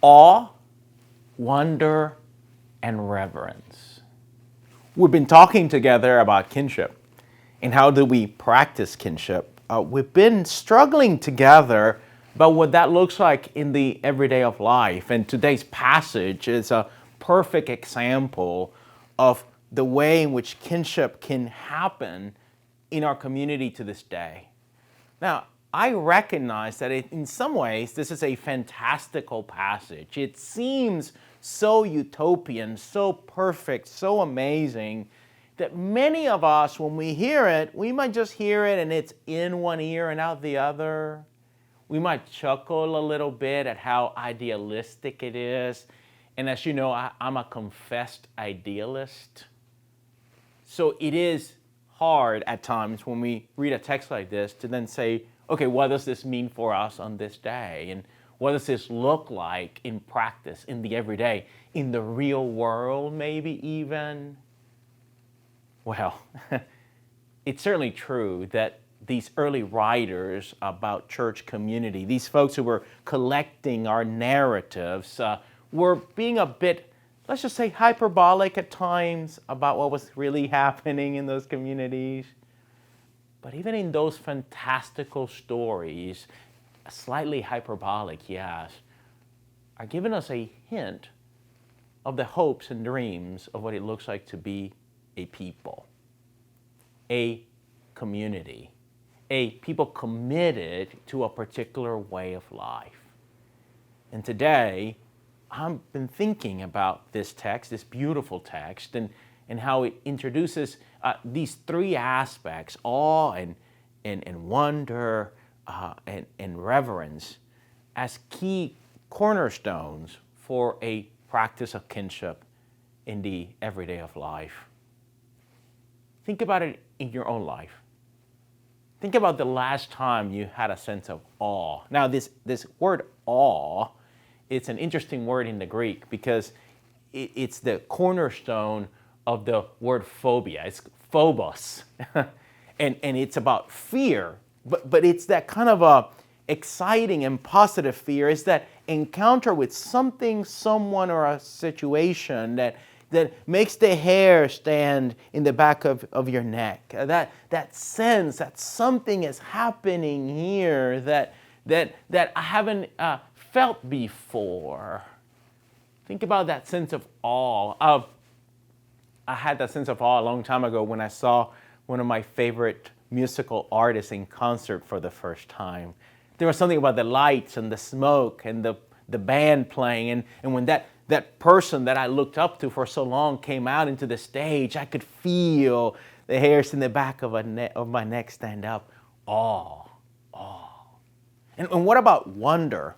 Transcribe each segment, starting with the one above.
awe, wonder, and reverence. We've been talking together about kinship and how do we practice kinship. We've been struggling together about what that looks like in the everyday of life. And today's passage is a perfect example of the way in which kinship can happen in our community to this day. Now, I recognize that in some ways this is a fantastical passage. It seems so utopian, so perfect, so amazing that many of us, when we hear it, we might just hear it and it's in one ear and out the other. We might chuckle a little bit at how idealistic it is. And as you know, I'm a confessed idealist. So it is hard at times when we read a text like this to then say, okay, what does this mean for us on this day? And what does this look like in practice, in the everyday, in the real world maybe even? Well, it's certainly true that these early writers about church community, these folks who were collecting our narratives, were being a bit, let's just say, hyperbolic at times about what was really happening in those communities. But even in those fantastical stories, slightly hyperbolic, yes, are giving us a hint of the hopes and dreams of what it looks like to be a people, a community, a people committed to a particular way of life. And today, I've been thinking about this text, this beautiful text, and how it introduces these three aspects, awe and wonder and reverence, as key cornerstones for a practice of kinship in the everyday of life. Think about it in your own life. Think about the last time you had a sense of awe. Now, this word awe, it's an interesting word in the Greek because it's the cornerstone of the word phobia. It's phobos. and it's about fear, but it's that kind of a exciting and positive fear. It's that encounter with something, someone, or a situation that makes the hair stand in the back of your neck. That sense that something is happening here that I haven't felt before. Think about that sense of awe. I had that sense of awe a long time ago when I saw one of my favorite musical artists in concert for the first time. There was something about the lights and the smoke and the band playing, and when that person that I looked up to for so long came out into the stage, I could feel the hairs in the back of my neck stand up. Awe. And what about wonder?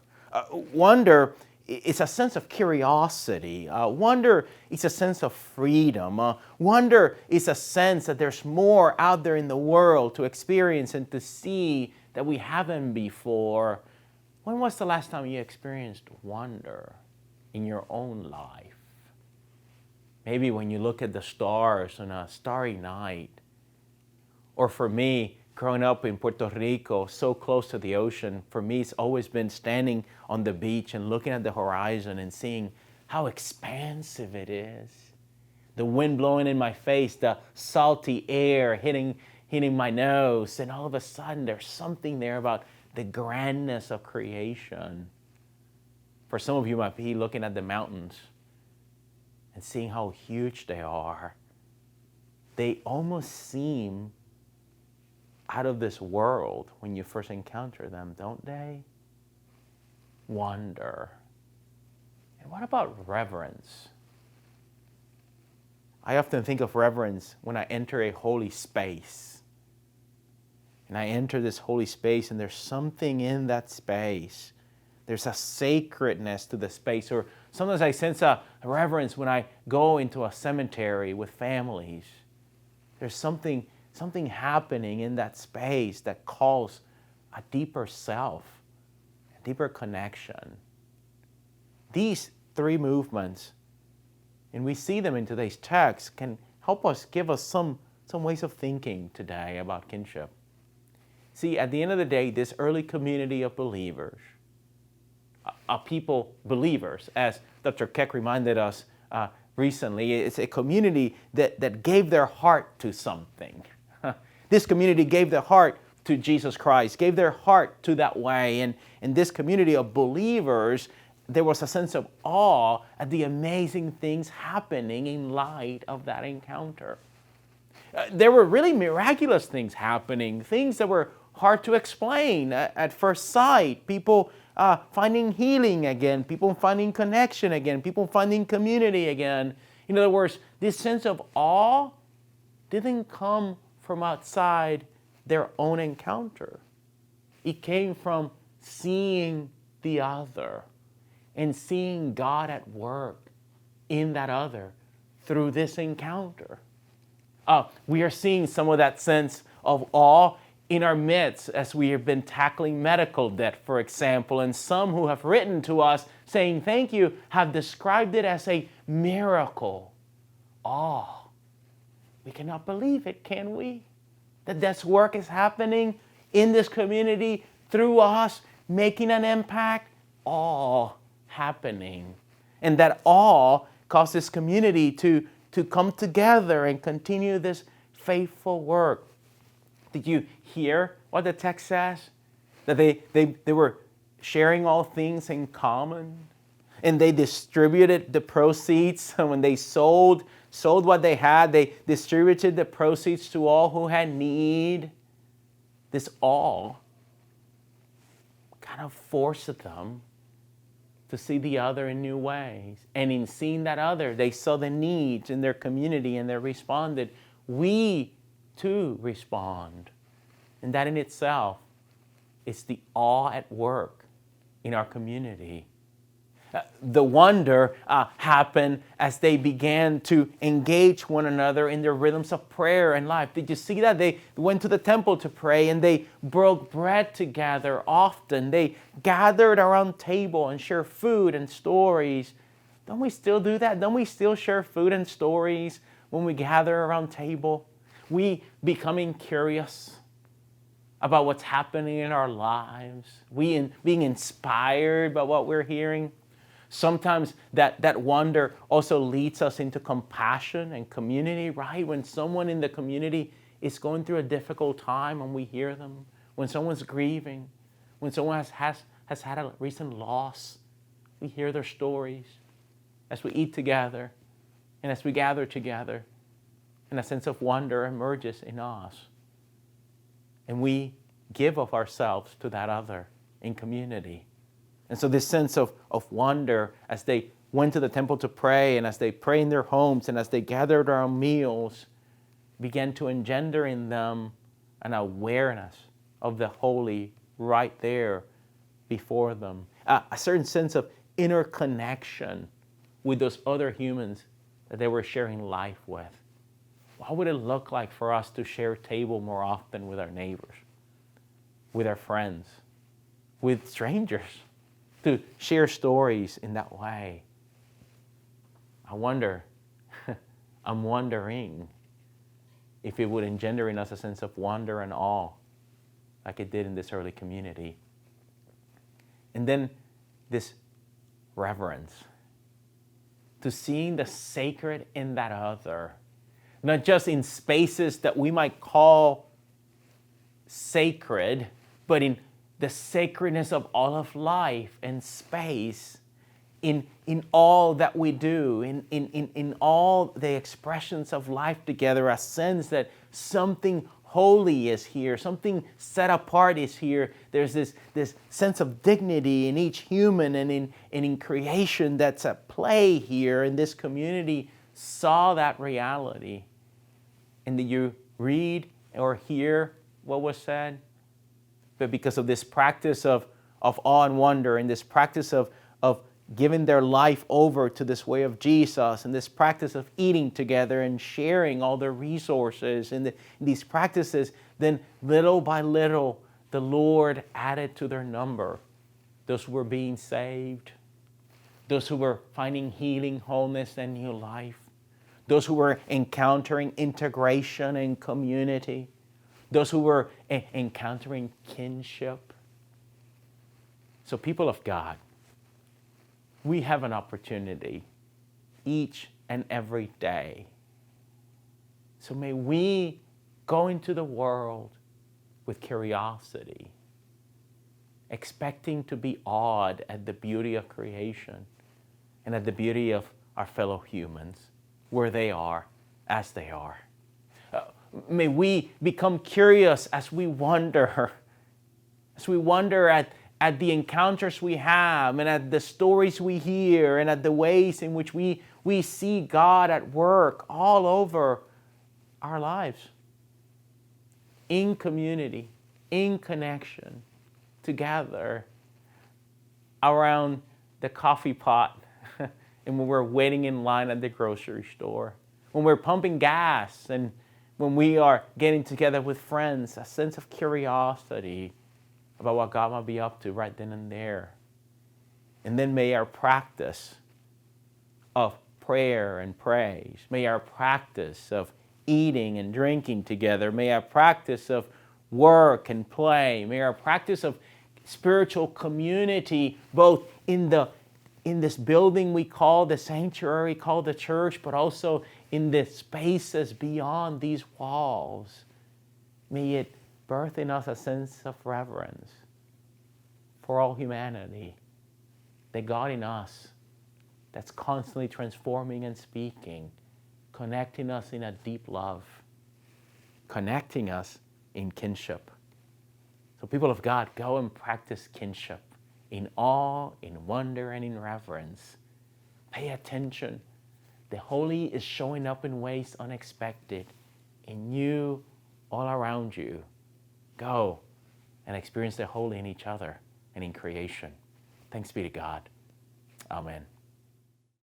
Wonder is a sense of curiosity. Wonder is a sense of freedom. Wonder is a sense that there's more out there in the world to experience and to see that we haven't before. When was the last time you experienced wonder in your own life? Maybe when you look at the stars on a starry night. Or for me, growing up in Puerto Rico, so close to the ocean, for me it's always been standing on the beach and looking at the horizon and seeing how expansive it is. The wind blowing in my face, the salty air hitting my nose, and all of a sudden there's something there about the grandness of creation. For some of you might be looking at the mountains and seeing how huge they are. They almost seem out of this world when you first encounter them, don't they? Wonder. And what about reverence? I often think of reverence when I enter a holy space. And I enter this holy space and there's something in that space. There's a sacredness to the space. Or sometimes I sense a reverence when I go into a cemetery with families. There's something happening in that space that calls a deeper self, a deeper connection. These three movements, and we see them in today's text, can help us, give us some ways of thinking today about kinship. See, at the end of the day, this early community of believers, people, believers, as Dr. Keck reminded us recently. It's a community that gave their heart to something. This community gave their heart to Jesus Christ, gave their heart to that way. And in this community of believers, there was a sense of awe at the amazing things happening in light of that encounter. There were really miraculous things happening, things that were hard to explain at first sight. People finding healing again, people finding connection again, people finding community again. In other words, this sense of awe didn't come from outside their own encounter. It came from seeing the other and seeing God at work in that other through this encounter. We are seeing some of that sense of awe in our midst as we have been tackling medical debt, for example, and some who have written to us saying thank you have described it as a miracle. Awe. We cannot believe it, can we? That this work is happening in this community through us, making an impact. Awe happening. And that awe caused this community to come together and continue this faithful work. Did you hear what the text says? That they were sharing all things in common, and they distributed the proceeds. When they sold what they had, they distributed the proceeds to all who had need. This awe kind of forced them to see the other in new ways. And in seeing that other, they saw the needs in their community and they responded. We too respond. And that in itself is the awe at work in our community. The wonder happened as they began to engage one another in their rhythms of prayer and life. Did you see that? They went to the temple to pray and they broke bread together often. They gathered around table and shared food and stories. Don't we still do that? Don't we still share food and stories when we gather around table? We becoming curious about what's happening in our lives. We being inspired by what we're hearing. Sometimes that wonder also leads us into compassion and community, right? When someone in the community is going through a difficult time and we hear them, when someone's grieving, when someone has had a recent loss, we hear their stories as we eat together and as we gather together, and a sense of wonder emerges in us. And we give of ourselves to that other in community. And so this sense of wonder as they went to the temple to pray and as they pray in their homes and as they gathered around meals began to engender in them an awareness of the holy right there before them. A certain sense of inner connection with those other humans that they were sharing life with. What would it look like for us to share table more often with our neighbors, with our friends, with strangers? To share stories in that way. I'm wondering if it would engender in us a sense of wonder and awe like it did in this early community. And then this reverence, to seeing the sacred in that other, not just in spaces that we might call sacred, but in the sacredness of all of life and space, in all that we do, in all the expressions of life together, a sense that something holy is here, something set apart is here. There's this sense of dignity in each human and in creation that's at play here. And this community saw that reality. And did you read or hear what was said? But because of this practice of awe and wonder and this practice of giving their life over to this way of Jesus and this practice of eating together and sharing all their resources and these practices, then little by little, the Lord added to their number those who were being saved, those who were finding healing, wholeness, and new life, those who were encountering integration and community, those who were encountering kinship. So people of God, we have an opportunity each and every day. So may we go into the world with curiosity, expecting to be awed at the beauty of creation and at the beauty of our fellow humans, where they are, as they are. May we become curious as we wonder at the encounters we have and at the stories we hear and at the ways in which we see God at work all over our lives. In community, in connection, together around the coffee pot and when we're waiting in line at the grocery store, when we're pumping gas and when we are getting together with friends, a sense of curiosity about what God might be up to right then and there. And then may our practice of prayer and praise, may our practice of eating and drinking together, may our practice of work and play, may our practice of spiritual community, both in this building we call the sanctuary, called the church, but also in the spaces beyond these walls, may it birth in us a sense of reverence for all humanity, the God in us that's constantly transforming and speaking, connecting us in a deep love, connecting us in kinship. So people of God, go and practice kinship in awe, in wonder, and in reverence. Pay attention. The Holy is showing up in ways unexpected in you, all around you. Go and experience the Holy in each other and in creation. Thanks be to God. Amen.